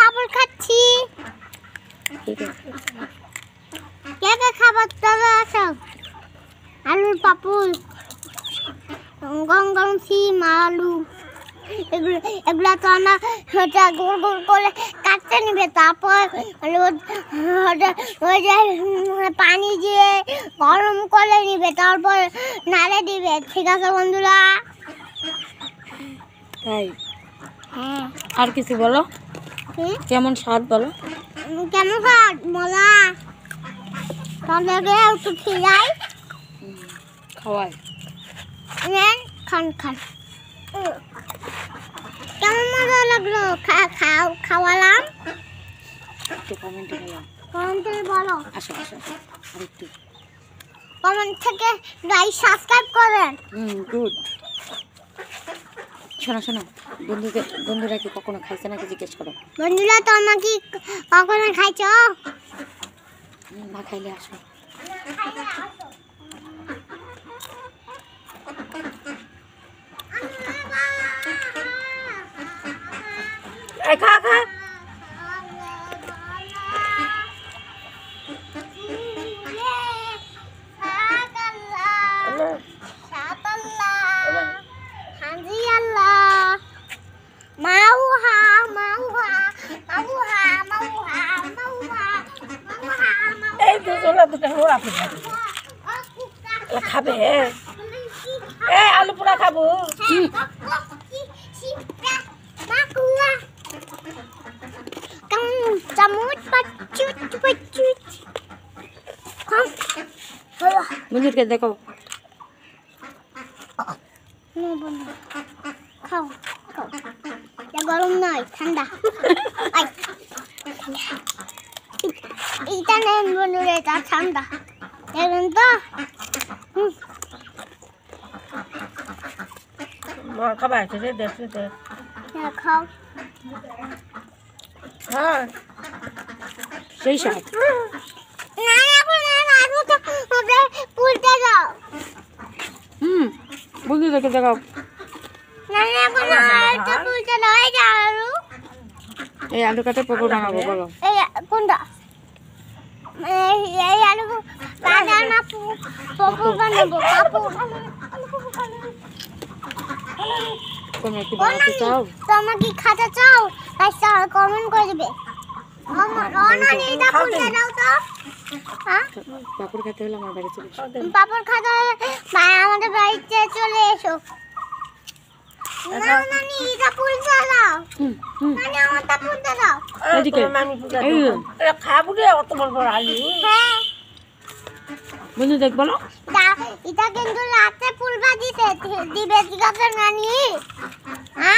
পাপড় খাচ্ছি। ঠিক আছে কে কে খাবার দাবার আছে? আলুর পাপড়, গরম গরম সিম আলু, এগুলা তো আমরা গোল গোল করে কাটতে নিবে, তারপর ওই যে পানি দিয়ে গরম করে নিবে, তারপর নাড়ে দিবে। ঠিক আছে বন্ধুরা? তাই হ্যাঁ। আর কিছু বলো, কেমন স্বাদ বলো? কেমন স্বাদ? মজা। তাহলে একটু খিলাই খাওয়াই নেন, খান খান। কেমন মজা লাগলো? খাওয়ালাম। একটু কমেন্টে বলো, কমেন্ট থেকে বলো। আসো আসো আর একটু কমেন্ট থেকে লাইক সাবস্ক্রাইব করেন। গুড। শোনো শোনো, বন্ধুরা কি কখনো খাইছে নাকি জিজ্ঞেস করো। বন্ধুরা তোমরা কি কখনো খাইছো? না খাইলে আসো। খা খা খাবে আলু পোড়া খাবো। বন্ধুকে দেখো, খাও খাও, গরম নয়, ঠান্ডা। এইটা নেন বন্ধুরা, এটা ঠান্ডা। দেখুন তো, খাবার দেখছি খাও। হ্যাঁ সেই স্বাদ। না এখন আলু তো পুলতে যাও। বন্ধুদেরকে দেখাও। না এখন আলু পুলতে দাও। এই যে আলু, এই আলু কাটে পকোড়া বানাবো বলো। এই কোনটা? এই আলু বানানা পকোড়া বানাবো। তোমরা কি বানাতে চাও? তোমরা কি খেতে চাও? তাই কমেন্ট করে দিবে। পাপড় খেতে হলে আমার বাড়ি চলে এসো। পাপড় খাতে হলে আমাদের বাড়িতে চলে এসো। বন্ধু দেখ বলো, এটা কিন্তু রাতে ফুলবা দিবে। ঠিক আছে নানি?